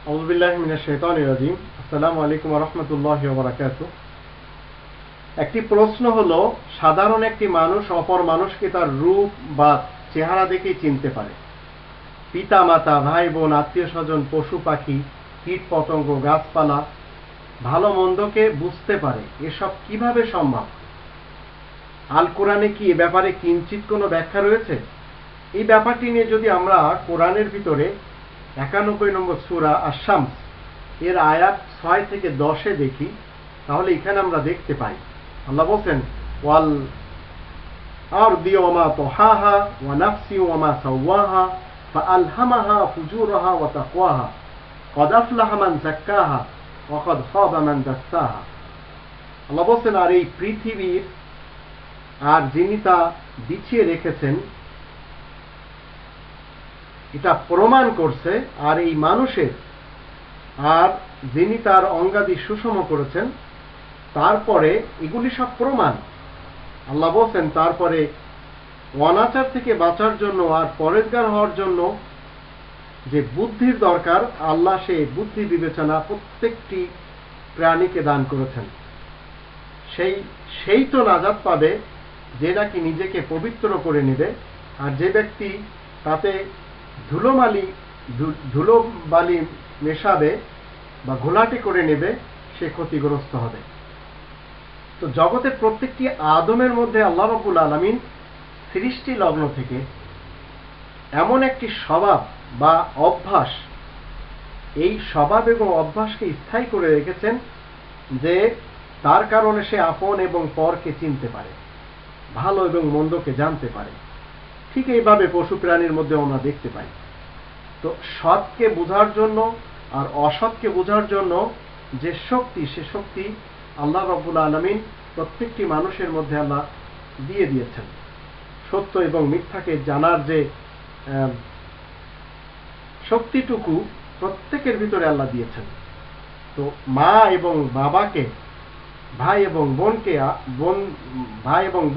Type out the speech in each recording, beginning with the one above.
আউযু বিল্লাহি মিনাশ শাইতানির রাজিম। আসসালামু আলাইকুম ওয়া রাহমাতুল্লাহি ওয়া বারাকাতুহু। একটি প্রশ্ন হলো, সাধারণ একটি মানুষ অপর মানুষকে তার রূপ বা চেহারা দেখেই চিনতে পারে। পিতা মাতা, ভাই বোন, আত্মীয় স্বজন, পশু পাখি, কীট পতঙ্গ, গাছপালা, ভালো মন্দকে বুঝতে পারে। এসব কিভাবে সম্ভব? আল কোরআনে কি এ ব্যাপারে কিঞ্চিত কোনো ব্যাখ্যা রয়েছে? এই ব্যাপারটি নিয়ে যদি আমরা কোরআনের ভিতরে 91 নম্বর সূরা আশ-শামস এর আয়াত 6 থেকে 10 দেখি, তাহলে এখানে আমরা দেখতে পাই আল্লাহ বলেন, ওয়াল আরদি ওয়া মা তাহাহা ওয়া নাফসি ওয়া মা সাওয়াহা ফাআলহামাহা ফুজুরাহা ওয়া তাকওয়াহা ক্বাদ আফলাহা মান যাক্কাহা ওয়া ক্বাদ খাবা মান দাসসাহা। আল্লাহ বলেন, আর এই পৃথিবীর আর যিনি তা বিছিয়ে রেখেছেন এটা প্রমাণ করছে, আর এই মানুষের আর যিনি তার অঙ্গাদি সুষম করেছেন, তারপরে এগুলি সব প্রমাণ। আল্লাহ বলেন, তারপরে অনাচার থেকে বাঁচার জন্য আর পরেজগার হওয়ার জন্য যে বুদ্ধির দরকার, আল্লাহ সে বুদ্ধি বিবেচনা প্রত্যেকটি প্রাণীকে দান করেছেন। সেই তো নাজাত পাবে যে নাকি নিজেকে পবিত্র করে নেবে, আর যে ব্যক্তি তাতে ধুলোবালি মেশাবে বা ঘোলাটে করে নেবে, সে ক্ষতিগ্রস্ত হবে। তো জগতের প্রত্যেকটি আদমের মধ্যে আল্লাহ রাব্বুল আলামিন সৃষ্টি লগ্ন থেকে এমন একটি স্বভাব বা অভ্যাস, এই স্বভাব এবং অভ্যাসকে স্থায়ী করে রেখেছেন যে তার কারণে সে আপন এবং পরকে চিনতে পারে, ভালো এবং মন্দকে জানতে পারে। ঠিক এইভাবে পশু প্রাণীর মধ্যে আমরা দেখতে পাই। তো সৎকে বোঝার জন্য আর অসৎকে বোঝার জন্য যে শক্তি, সে শক্তি আল্লাহ রাব্বুল আলামিন প্রত্যেকটি মানুষের মধ্যে আল্লাহ দিয়ে দিয়েছেন। সত্য এবং মিথ্যাকে জানার যে শক্তিটুকু প্রত্যেকের ভিতরে আল্লাহ দিয়েছেন। তো মা এবং বাবাকে, ভাই এবং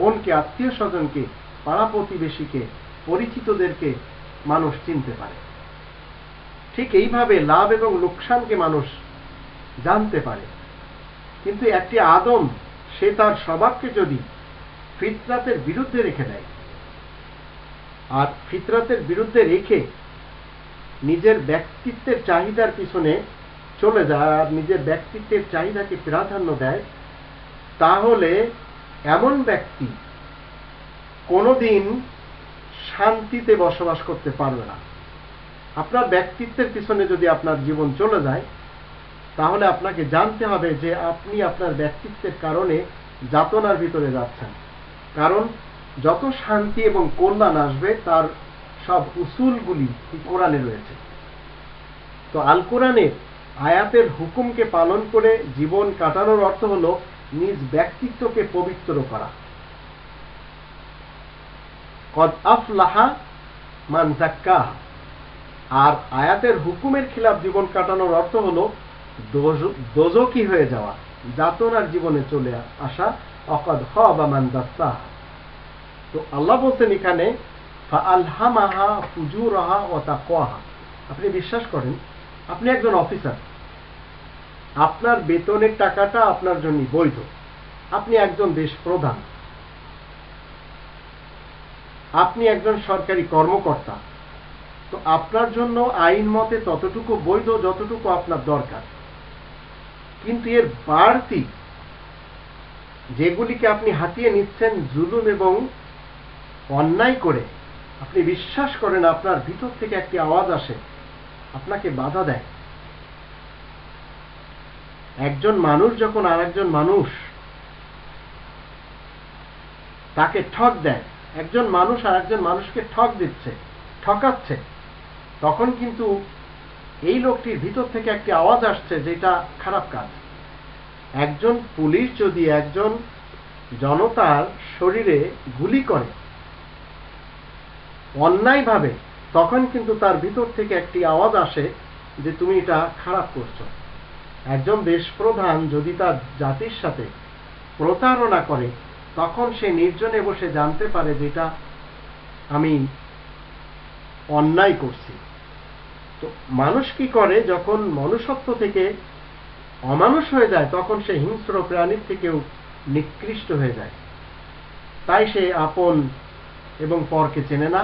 বোনকে, আত্মীয় স্বজনকে, পাড়া প্রতিবেশীকে, পরিচিতদেরকে মানুষ চিনতে পারে। ঠিক এইভাবে লাভ এবং লোকসানকে মানুষ জানতে পারে। কিন্তু একটি আদম, সে তার স্বভাবকে যদি ফিতরাতের বিরুদ্ধে রেখে দেয়, আর ফিতরাতের বিরুদ্ধে রেখে নিজের ব্যক্তিত্বের চাহিদার পিছনে চলে যায় আর নিজের ব্যক্তিত্বের চাহিদাকে প্রাধান্য দেয়, তাহলে এমন ব্যক্তি কোনোদিন শান্তিতে বসবাস করতে পারবে না। আপনার ব্যক্তিত্বের পিছনে যদি আপনার জীবন চলে যায়, তাহলে আপনাকে জানতে হবে যে আপনি আপনার ব্যক্তিত্বের কারণে যাতনার ভিতরে যাচ্ছেন। কারণ যত শান্তি এবং কল্যাণ আসবে, তার সব উসুলগুলি কোরআনে রয়েছে। তো আল কোরআনের আয়াতের হুকুমকে পালন করে জীবন কাটানোর অর্থ হলো নিজ ব্যক্তিত্বকে পবিত্র করা। ক্বাদ আফলাহা মান যাক্কাহা। আর আয়াতের হুকুমের খিলাফ জীবন কাটানোর অর্থ হলো দোজখী হয়ে যাওয়া, যাতনার জীবনে চলে আসা। ক্বাদ খাবা মান দাসসাহা। তো আল্লাহ বলছেন এখানে, ফাআলহামাহা ফুজুরাহা ওয়া তাকওয়াহা। আপনি বিশ্বাস করেন, আপনি একজন অফিসার, আপনার বেতনের টাকাটা আপনার জন্য বৈধ, আপনি একজন দেশ প্রধান, আপনি একজন সরকারি কর্মকর্তা, তো আপনার জন্য আইন মতে ততটুকু বৈধ যতটুকু আপনার দরকার। কিন্তু এর বাড়তি যেগুলিকে আপনি হাতিয়ে নিচ্ছেন জুলুম এবং অন্যায় করে, আপনি বিশ্বাস করেন আপনার ভিতর থেকে একটি আওয়াজ আসে, আপনাকে বাধা দেয়। একজন মানুষ যখন আর একজন মানুষ তাকে ঠক দেয়, একজন মানুষ আর একজন মানুষকে ঠকাচ্ছে, তখন কিন্তু এই লোকটির ভিতর থেকে একটি আওয়াজ আসছে যেটা খারাপ কাজ। একজন পুলিশ যদি একজন জনতার শরীরে গুলি করে অন্যায়ভাবে, তখন কিন্তু তার ভিতর থেকে একটি আওয়াজ আসে যে তুমি এটা খারাপ করছো। একজন দেশ প্রধান যদি তার জাতির সাথে প্রতারণা করে, তখন সে নির্জনে বসে জানতে পারে যে এটা আমি অন্যায় করছি। তো মানুষ কি করে, যখন মনুষ্যত্ব থেকে অমানুষ হয়ে যায় তখন সে হিংস্র প্রাণীর থেকেও নিকৃষ্ট হয়ে যায়। তাই সে আপন এবং পরকে চেনে না,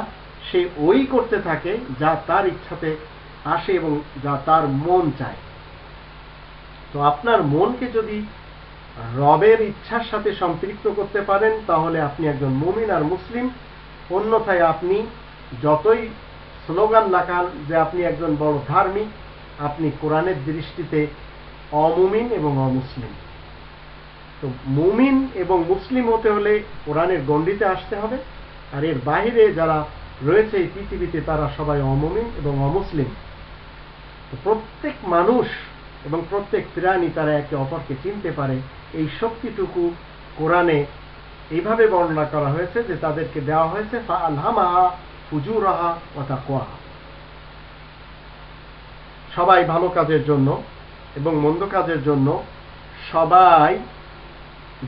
সে ওই করতে থাকে যা তার ইচ্ছাতে আসে এবং যা তার মন চায়। তো আপনার মনকে যদি রবের ইচ্ছার সাথে সম্পৃক্ত করতে পারেন তাহলে আপনি একজন মুমিন আর মুসলিম। অন্যথায় আপনি যতই স্লোগান লাগান যে আপনি একজন বড় ধার্মিক, আপনি কোরআনের দৃষ্টিতে অমুমিন এবং অমুসলিম। তো মুমিন এবং মুসলিম হতে হলে কোরআনের গণ্ডিতে আসতে হবে, আর এর বাইরে যারা রয়েছে এই পৃথিবীতে তারা সবাই অমুমিন এবং অমুসলিম। তো প্রত্যেক মানুষ এবং প্রত্যেক প্রাণী তারা একে অপরকে চিনতে পারে, এই শক্তিটুকু কোরআনে এইভাবে বর্ণনা করা হয়েছে যে তাদেরকে দেওয়া হয়েছে ফাআলহামাহা ফুজুরাহা ওয়া তাকওয়াহা। সবাই ভালো কাজের জন্য এবং মন্দ কাজের জন্য সবাই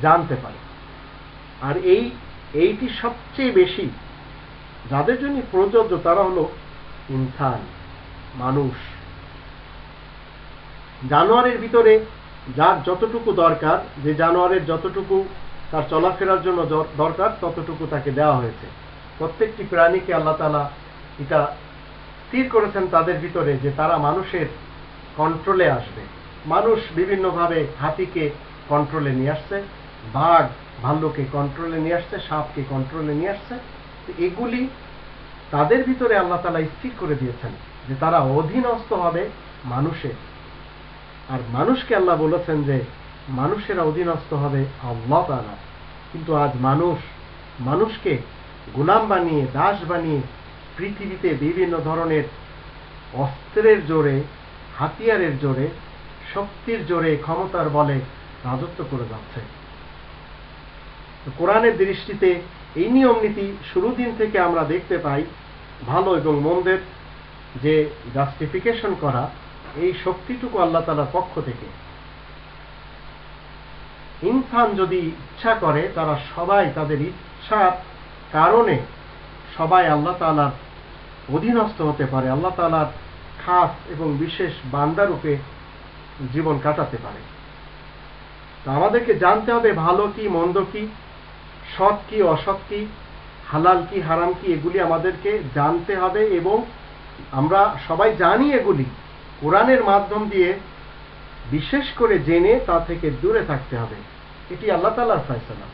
জানতে পারে। আর এইটি সবচেয়ে বেশি যাদের জন্য প্রযোজ্য তারা হলো ইনসান, মানুষ। জানোয়ারের ভিতরে যার যতটুকু দরকার, যে জানোয়ারের যতটুকু তার চলাফেরার জন্য দরকার ততটুকু তাকে দেওয়া হয়েছে। প্রত্যেকটি প্রাণীকে আল্লাহ তাআলা এটা স্থির করেছেন তাদের ভিতরে যে তারা মানুষের কন্ট্রোলে আসবে। মানুষ বিভিন্নভাবে হাতিকে কন্ট্রোলে নিয়ে আসছে, বাঘ ভাল্লুকে কন্ট্রোলে নিয়ে আসছে, সাপকে কন্ট্রোলে নিয়ে আসছে। তো এগুলি তাদের ভিতরে আল্লাহ তাআলা স্থির করে দিয়েছেন যে তারা অধীনস্থ হবে মানুষের। আর মানুষকে আল্লাহ বলেছেন যে মানুষেরা অধীনস্থ হবে আল্লাহ তাআলা। কিন্তু আজ মানুষকে গোলাম বানিয়ে, দাস বানিয়ে পৃথিবীতে বিভিন্ন ধরনের অস্ত্রের জোরে, হাতিয়ারের জোরে, শক্তির জোরে, ক্ষমতার বলে রাজত্ব করে যাচ্ছে। কোরআনের দৃষ্টিতে এই নিয়ম নীতি শুরু দিন থেকে আমরা দেখতে পাই। ভালো এবং মন্দের যে জাস্টিফিকেশন করা, এই শক্তিটুকু আল্লাহ তাআলার পক্ষ থেকে। ইনসান যদি ইচ্ছা করে তারা সবাই তাদের ইচ্ছার কারণে সবাই আল্লাহ তাআলার অধীনস্থ হতে পারে, আল্লাহ তাআলার খাস এবং বিশেষ বান্দা রূপে জীবন কাটাতে পারে। তো আমাদেরকে জানতে হবে ভালো কি মন্দ কি, সৎ কি অসৎ কি, হালাল কি হারাম কি, এগুলি আমাদেরকে জানতে হবে এবং আমরা সবাই জানি এগুলি। কোরআনের মাধ্যম দিয়ে বিশেষ করে জেনে তা থেকে দূরে থাকতে হবে। এটি আল্লাহ তাআলার ফয়সালা।